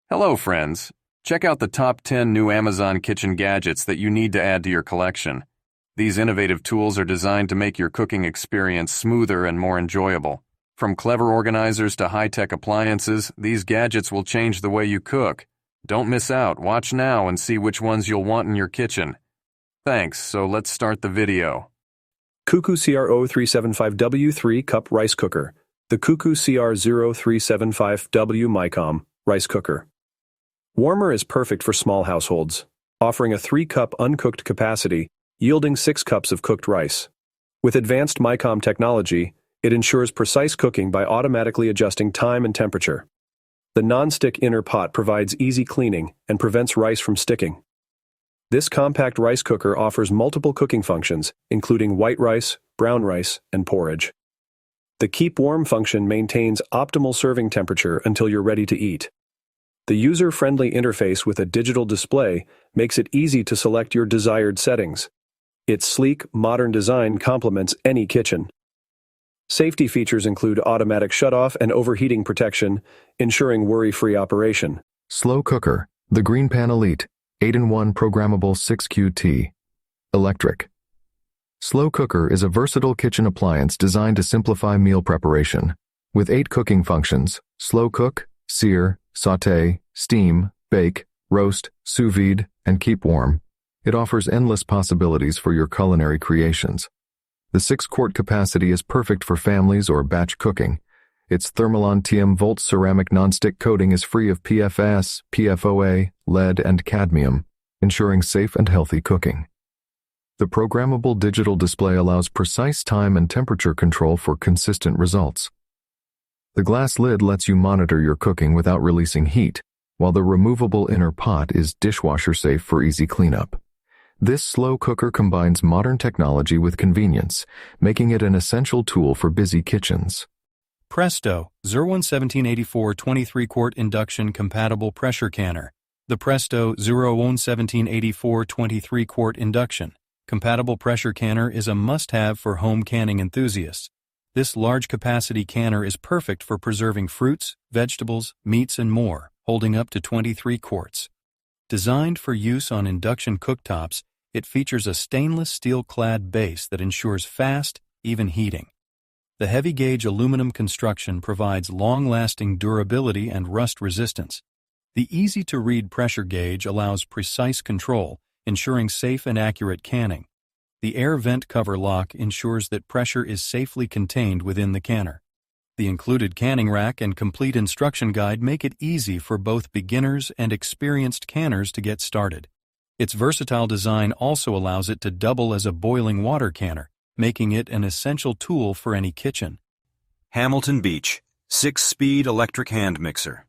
Hello, friends. Check out the top 10 new Amazon kitchen gadgets that you need to add to your collection. These innovative tools are designed to make your cooking experience smoother and more enjoyable. From clever organizers to high-tech appliances, these gadgets will change the way you cook. Don't miss out. Watch now and see which ones you'll want in your kitchen. Thanks, so let's start the video. CUCKOO CR0375W 3-cup rice cooker. The CUCKOO CR0375W MyCom rice cooker. Warmer is perfect for small households, offering a 3-cup uncooked capacity, yielding 6 cups of cooked rice. With advanced MyCom technology, it ensures precise cooking by automatically adjusting time and temperature. The non-stick inner pot provides easy cleaning and prevents rice from sticking. This compact rice cooker offers multiple cooking functions, including white rice, brown rice, and porridge. The Keep Warm function maintains optimal serving temperature until you're ready to eat. The user-friendly interface with a digital display makes it easy to select your desired settings. Its sleek, modern design complements any kitchen. Safety features include automatic shutoff and overheating protection, ensuring worry-free operation. Slow cooker, the Green Pan Elite, 8-in-1 programmable 6QT. Electric. Slow cooker is a versatile kitchen appliance designed to simplify meal preparation. With 8 cooking functions: slow cook, sear, sauté, steam, bake, roast, sous vide, and keep warm, it offers endless possibilities for your culinary creations. The 6-quart capacity is perfect for families or batch cooking. Its Thermalon TM-Volt ceramic nonstick coating is free of PFAS, PFOA, lead, and cadmium, ensuring safe and healthy cooking. The programmable digital display allows precise time and temperature control for consistent results. The glass lid lets you monitor your cooking without releasing heat, while the removable inner pot is dishwasher safe for easy cleanup. This slow cooker combines modern technology with convenience, making it an essential tool for busy kitchens. Presto, Zerwan 1784 23-quart induction compatible pressure canner. The Presto Zerwan 1784 23-quart induction compatible pressure canner is a must-have for home canning enthusiasts. This large-capacity canner is perfect for preserving fruits, vegetables, meats, and more, holding up to 23 quarts. Designed for use on induction cooktops, it features a stainless steel-clad base that ensures fast, even heating. The heavy-gauge aluminum construction provides long-lasting durability and rust resistance. The easy-to-read pressure gauge allows precise control, ensuring safe and accurate canning. The air vent cover lock ensures that pressure is safely contained within the canner. The included canning rack and complete instruction guide make it easy for both beginners and experienced canners to get started. Its versatile design also allows it to double as a boiling water canner, making it an essential tool for any kitchen. Hamilton Beach 6-speed electric hand mixer.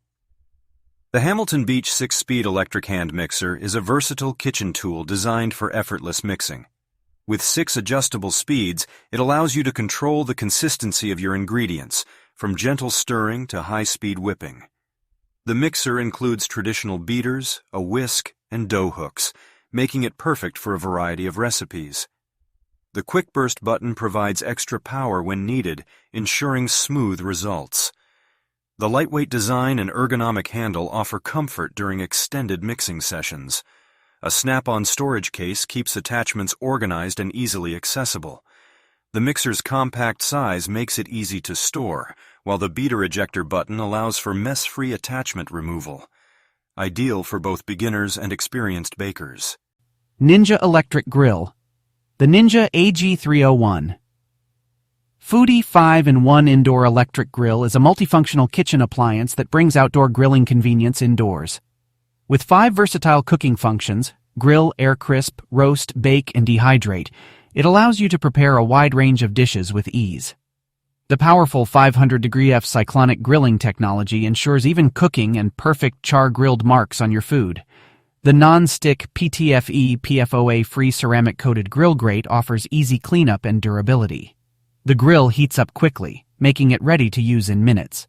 The Hamilton Beach 6-speed electric hand mixer is a versatile kitchen tool designed for effortless mixing. With 6 adjustable speeds, it allows you to control the consistency of your ingredients, from gentle stirring to high-speed whipping. The mixer includes traditional beaters, a whisk, and dough hooks, making it perfect for a variety of recipes. The quick burst button provides extra power when needed, ensuring smooth results. The lightweight design and ergonomic handle offer comfort during extended mixing sessions. A snap-on storage case keeps attachments organized and easily accessible. The mixer's compact size makes it easy to store, while the beater ejector button allows for mess-free attachment removal. Ideal for both beginners and experienced bakers. Ninja Electric Grill. The Ninja AG301. Foodie 5-in-1 Indoor Electric Grill is a multifunctional kitchen appliance that brings outdoor grilling convenience indoors. With 5 versatile cooking functions, grill, air crisp, roast, bake, and dehydrate, it allows you to prepare a wide range of dishes with ease. The powerful 500-degree F cyclonic grilling technology ensures even cooking and perfect char-grilled marks on your food. The non-stick PTFE PFOA-free ceramic-coated grill grate offers easy cleanup and durability. The grill heats up quickly, making it ready to use in minutes.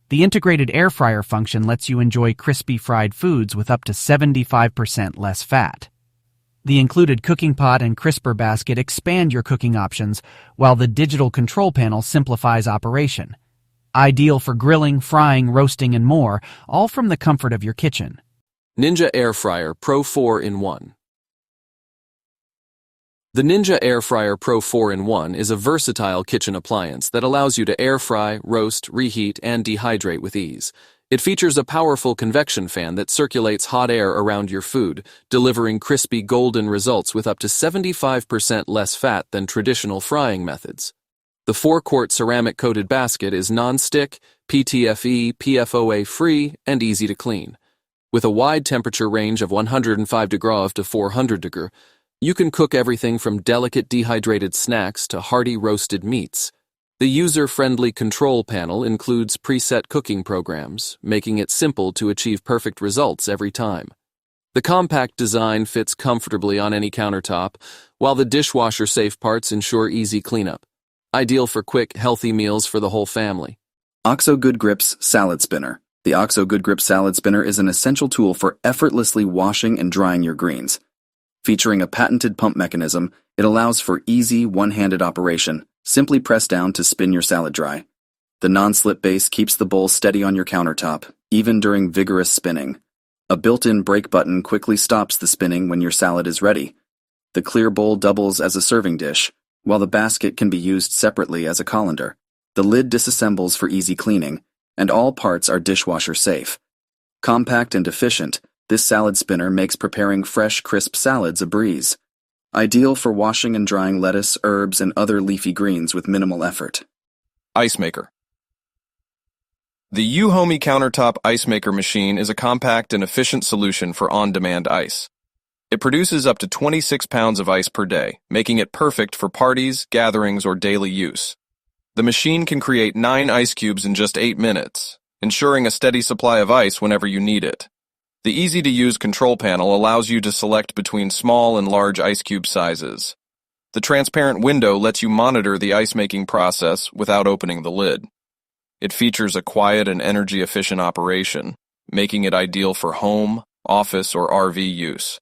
The integrated air fryer function lets you enjoy crispy fried foods with up to 75% less fat. The included cooking pot and crisper basket expand your cooking options, while the digital control panel simplifies operation. Ideal for grilling, frying, roasting, and more, all from the comfort of your kitchen. Ninja Air Fryer Pro 4-in-1. The Ninja Air Fryer Pro 4-in-1 is a versatile kitchen appliance that allows you to air fry, roast, reheat, and dehydrate with ease. It features a powerful convection fan that circulates hot air around your food, delivering crispy golden results with up to 75% less fat than traditional frying methods. The 4-quart ceramic-coated basket is non-stick, PTFE, PFOA-free, and easy to clean. With a wide temperature range of 105 degrees to 400 degrees, you can cook everything from delicate dehydrated snacks to hearty roasted meats. The user-friendly control panel includes preset cooking programs, making it simple to achieve perfect results every time. The compact design fits comfortably on any countertop, while the dishwasher-safe parts ensure easy cleanup. Ideal for quick, healthy meals for the whole family. OXO Good Grips Salad Spinner. The OXO Good Grips Salad Spinner is an essential tool for effortlessly washing and drying your greens. Featuring a patented pump mechanism, it allows for easy, one-handed operation. Simply press down to spin your salad dry. The non-slip base keeps the bowl steady on your countertop, even during vigorous spinning. A built-in brake button quickly stops the spinning when your salad is ready. The clear bowl doubles as a serving dish, while the basket can be used separately as a colander. The lid disassembles for easy cleaning, and all parts are dishwasher safe. Compact and efficient, this salad spinner makes preparing fresh, crisp salads a breeze. Ideal for washing and drying lettuce, herbs, and other leafy greens with minimal effort. Ice Maker. The UHomey Countertop Ice Maker machine is a compact and efficient solution for on-demand ice. It produces up to 26 pounds of ice per day, making it perfect for parties, gatherings, or daily use. The machine can create 9 ice cubes in just 8 minutes, ensuring a steady supply of ice whenever you need it. The easy-to-use control panel allows you to select between small and large ice cube sizes. The transparent window lets you monitor the ice-making process without opening the lid. It features a quiet and energy-efficient operation, making it ideal for home, office, or RV use.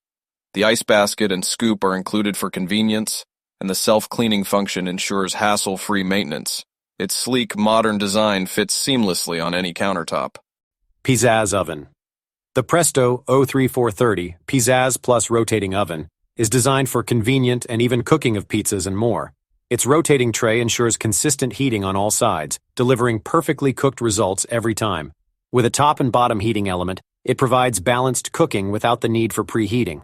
The ice basket and scoop are included for convenience, and the self-cleaning function ensures hassle-free maintenance. Its sleek, modern design fits seamlessly on any countertop. Pizzazz Oven. The Presto 03430 Pizzazz Plus Rotating Oven is designed for convenient and even cooking of pizzas and more. Its rotating tray ensures consistent heating on all sides, delivering perfectly cooked results every time. With a top and bottom heating element, it provides balanced cooking without the need for preheating.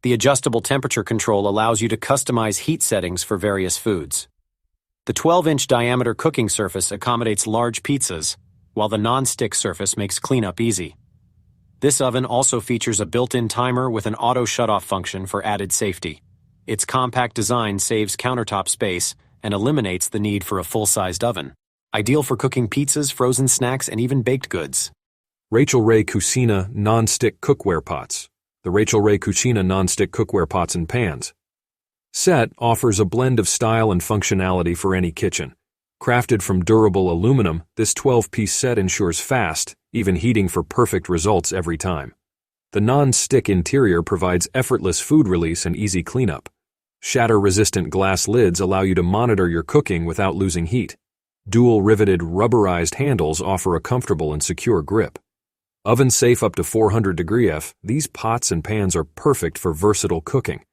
The adjustable temperature control allows you to customize heat settings for various foods. The 12-inch diameter cooking surface accommodates large pizzas, while the non-stick surface makes cleanup easy. This oven also features a built-in timer with an auto shut-off function for added safety. Its compact design saves countertop space and eliminates the need for a full-sized oven. Ideal for cooking pizzas, frozen snacks, and even baked goods. Rachael Ray Cucina Non-Stick Cookware Pots. The Rachael Ray Cucina Non-Stick Cookware Pots and Pans set offers a blend of style and functionality for any kitchen. Crafted from durable aluminum, this 12-piece set ensures fast, even heating for perfect results every time. The non-stick interior provides effortless food release and easy cleanup. Shatter-resistant glass lids allow you to monitor your cooking without losing heat. Dual-riveted rubberized handles offer a comfortable and secure grip. Oven safe up to 400 degrees F, these pots and pans are perfect for versatile cooking.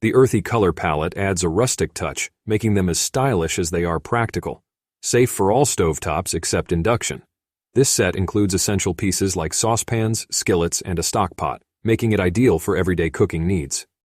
The earthy color palette adds a rustic touch, making them as stylish as they are practical. Safe for all stovetops except induction. This set includes essential pieces like saucepans, skillets, and a stock pot, making it ideal for everyday cooking needs.